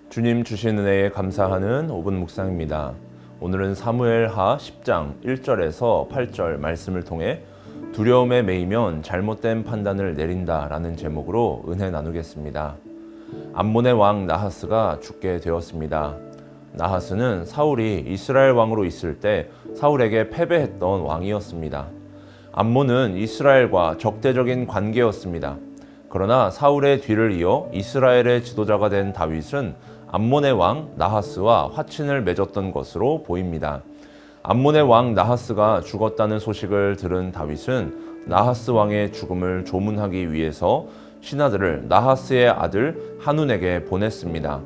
주님 주신 은혜에 감사하는 5분 묵상입니다. 오늘은 사무엘하 10장 1절에서 8절 말씀을 통해 두려움에 매이면 잘못된 판단을 내린다라는 제목으로 은혜 나누겠습니다. 암몬의 왕 나하스가 죽게 되었습니다. 나하스는 사울이 이스라엘 왕으로 있을 때 사울에게 패배했던 왕이었습니다. 암몬은 이스라엘과 적대적인 관계였습니다. 그러나 사울의 뒤를 이어 이스라엘의 지도자가 된 다윗은 암몬의 왕 나하스와 화친을 맺었던 것으로 보입니다. 암몬의 왕 나하스가 죽었다는 소식을 들은 다윗은 나하스 왕의 죽음을 조문하기 위해서 신하들을 나하스의 아들 한운에게 보냈습니다.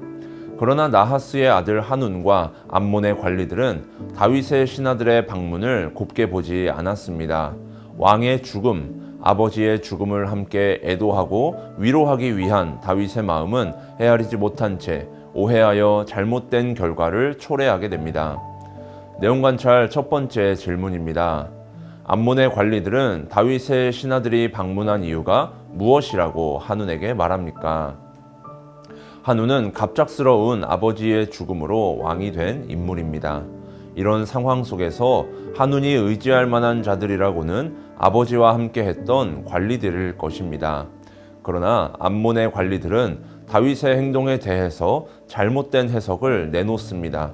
그러나 나하스의 아들 한운과 암몬의 관리들은 다윗의 신하들의 방문을 곱게 보지 않았습니다. 왕의 죽음, 아버지의 죽음을 함께 애도하고 위로하기 위한 다윗의 마음은 헤아리지 못한 채 오해하여 잘못된 결과를 초래하게 됩니다. 내용 관찰 첫 번째 질문입니다. 암몬의 관리들은 다윗의 신하들이 방문한 이유가 무엇이라고 한운에게 말합니까? 한운은 갑작스러운 아버지의 죽음으로 왕이 된 인물입니다. 이런 상황 속에서 한운이 의지할 만한 자들이라고는 아버지와 함께 했던 관리들일 것입니다. 그러나 암몬의 관리들은 다윗의 행동에 대해서 잘못된 해석을 내놓습니다.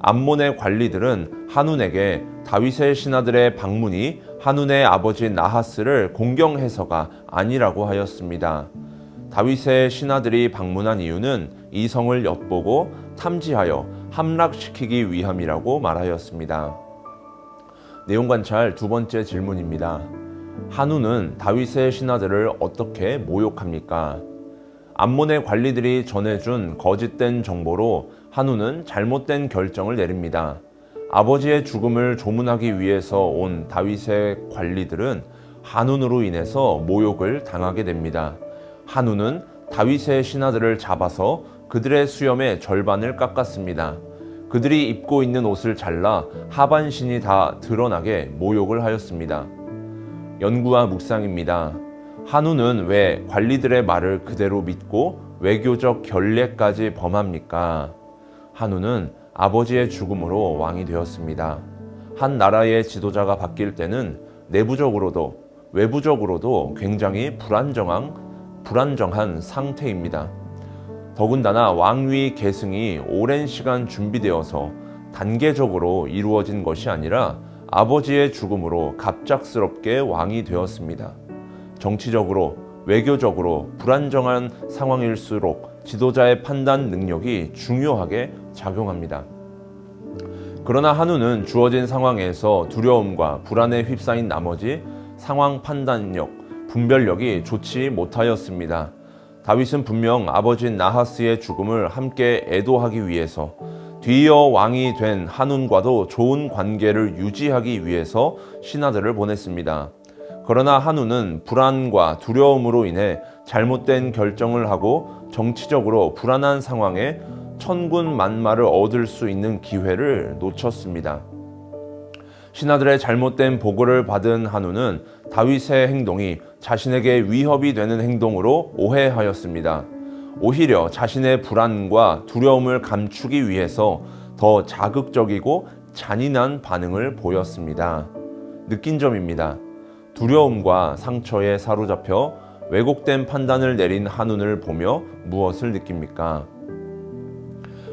암몬의 관리들은 한운에게 다윗의 신하들의 방문이 한운의 아버지 나하스를 공경해서가 아니라고 하였습니다. 다윗의 신하들이 방문한 이유는 이성을 엿보고 탐지하여 함락시키기 위함이라고 말하였습니다. 내용 관찰 두 번째 질문입니다. 한운은 다윗의 신하들을 어떻게 모욕합니까? 암몬의 관리들이 전해준 거짓된 정보로 한운은 잘못된 결정을 내립니다. 아버지의 죽음을 조문하기 위해서 온 다윗의 관리들은 한운으로 인해서 모욕을 당하게 됩니다. 한운은 다윗의 신하들을 잡아서 그들의 수염의 절반을 깎았습니다. 그들이 입고 있는 옷을 잘라 하반신이 다 드러나게 모욕을 하였습니다. 연구와 묵상입니다. 한운은 왜 관리들의 말을 그대로 믿고 외교적 결례까지 범합니까? 한운은 아버지의 죽음으로 왕이 되었습니다. 한 나라의 지도자가 바뀔 때는 내부적으로도 외부적으로도 굉장히 불안정한 상태입니다. 더군다나 왕위 계승이 오랜 시간 준비되어서 단계적으로 이루어진 것이 아니라 아버지의 죽음으로 갑작스럽게 왕이 되었습니다. 정치적으로, 외교적으로 불안정한 상황일수록 지도자의 판단 능력이 중요하게 작용합니다. 그러나 한운은 주어진 상황에서 두려움과 불안에 휩싸인 나머지 상황 판단력, 분별력이 좋지 못하였습니다. 다윗은 분명 아버지 나하스의 죽음을 함께 애도하기 위해서 뒤이어 왕이 된 한운과도 좋은 관계를 유지하기 위해서 신하들을 보냈습니다. 그러나 한운은 불안과 두려움으로 인해 잘못된 결정을 하고 정치적으로 불안한 상황에 천군만마를 얻을 수 있는 기회를 놓쳤습니다. 신하들의 잘못된 보고를 받은 한운은 다윗의 행동이 자신에게 위협이 되는 행동으로 오해하였습니다. 오히려 자신의 불안과 두려움을 감추기 위해서 더 자극적이고 잔인한 반응을 보였습니다. 느낀 점입니다. 두려움과 상처에 사로잡혀 왜곡된 판단을 내린 한운을 보며 무엇을 느낍니까?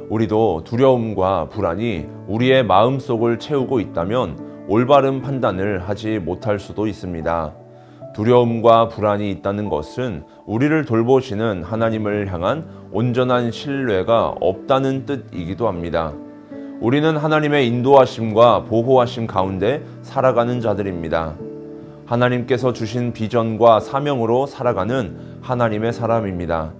우리도 두려움과 불안이 우리의 마음속을 채우고 있다면 올바른 판단을 하지 못할 수도 있습니다. 두려움과 불안이 있다는 것은 우리를 돌보시는 하나님을 향한 온전한 신뢰가 없다는 뜻이기도 합니다. 우리는 하나님의 인도하심과 보호하심 가운데 살아가는 자들입니다. 하나님께서 주신 비전과 사명으로 살아가는 하나님의 사람입니다.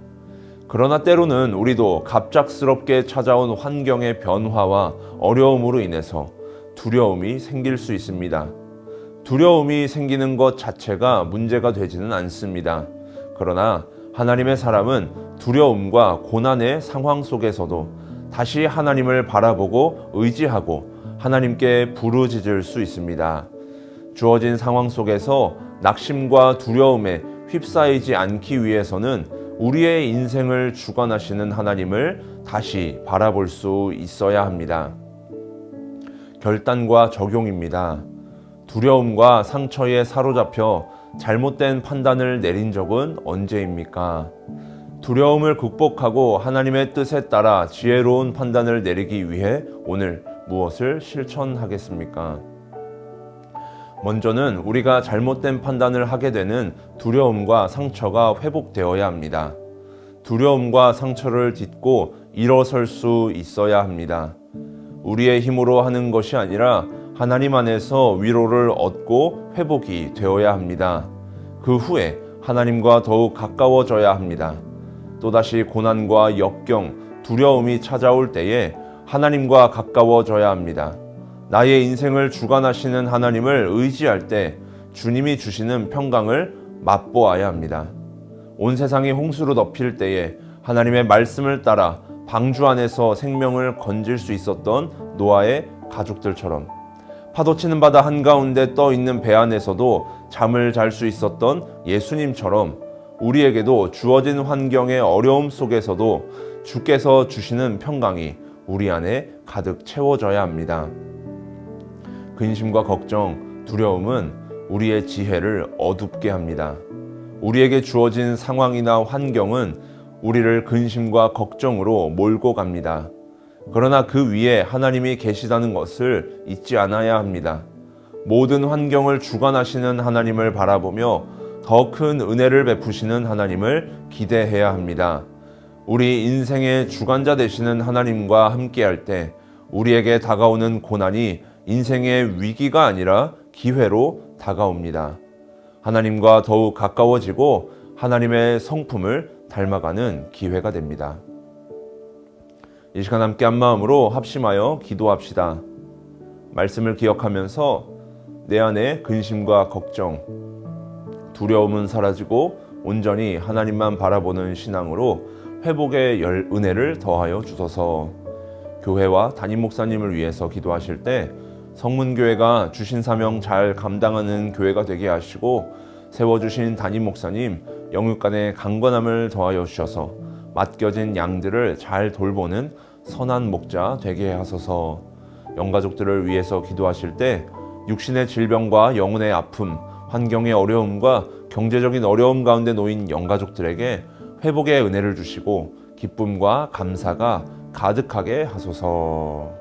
그러나 때로는 우리도 갑작스럽게 찾아온 환경의 변화와 어려움으로 인해서 두려움이 생길 수 있습니다. 두려움이 생기는 것 자체가 문제가 되지는 않습니다. 그러나 하나님의 사람은 두려움과 고난의 상황 속에서도 다시 하나님을 바라보고 의지하고 하나님께 부르짖을 수 있습니다. 주어진 상황 속에서 낙심과 두려움에 휩싸이지 않기 위해서는 우리의 인생을 주관하시는 하나님을 다시 바라볼 수 있어야 합니다. 결단과 적용입니다. 두려움과 상처에 사로잡혀 잘못된 판단을 내린 적은 언제입니까? 두려움을 극복하고 하나님의 뜻에 따라 지혜로운 판단을 내리기 위해 오늘 무엇을 실천하겠습니까? 먼저는 우리가 잘못된 판단을 하게 되는 두려움과 상처가 회복되어야 합니다. 두려움과 상처를 딛고 일어설 수 있어야 합니다. 우리의 힘으로 하는 것이 아니라 하나님 안에서 위로를 얻고 회복이 되어야 합니다. 그 후에 하나님과 더욱 가까워져야 합니다. 또다시 고난과 역경, 두려움이 찾아올 때에 하나님과 가까워져야 합니다. 나의 인생을 주관하시는 하나님을 의지할 때 주님이 주시는 평강을 맛보아야 합니다. 온 세상이 홍수로 덮일 때에 하나님의 말씀을 따라 방주 안에서 생명을 건질 수 있었던 노아의 가족들처럼, 파도치는 바다 한가운데 떠 있는 배 안에서도 잠을 잘 수 있었던 예수님처럼 우리에게도 주어진 환경의 어려움 속에서도 주께서 주시는 평강이 우리 안에 가득 채워져야 합니다. 근심과 걱정, 두려움은 우리의 지혜를 어둡게 합니다. 우리에게 주어진 상황이나 환경은 우리를 근심과 걱정으로 몰고 갑니다. 그러나 그 위에 하나님이 계시다는 것을 잊지 않아야 합니다. 모든 환경을 주관하시는 하나님을 바라보며 더 큰 은혜를 베푸시는 하나님을 기대해야 합니다. 우리 인생의 주관자 되시는 하나님과 함께할 때 우리에게 다가오는 고난이 인생의 위기가 아니라 기회로 다가옵니다. 하나님과 더욱 가까워지고 하나님의 성품을 닮아가는 기회가 됩니다. 이 시간 함께 한 마음으로 합심하여 기도합시다. 말씀을 기억하면서 내 안에 근심과 걱정, 두려움은 사라지고 온전히 하나님만 바라보는 신앙으로 회복의 은혜를 더하여 주소서. 교회와 담임 목사님을 위해서 기도하실 때 성문교회가 주신 사명 잘 감당하는 교회가 되게 하시고, 세워주신 담임 목사님 영육간의 강건함을 더하여 주셔서 맡겨진 양들을 잘 돌보는 선한 목자 되게 하소서. 영가족들을 위해서 기도하실 때 육신의 질병과 영혼의 아픔, 환경의 어려움과 경제적인 어려움 가운데 놓인 영가족들에게 회복의 은혜를 주시고 기쁨과 감사가 가득하게 하소서.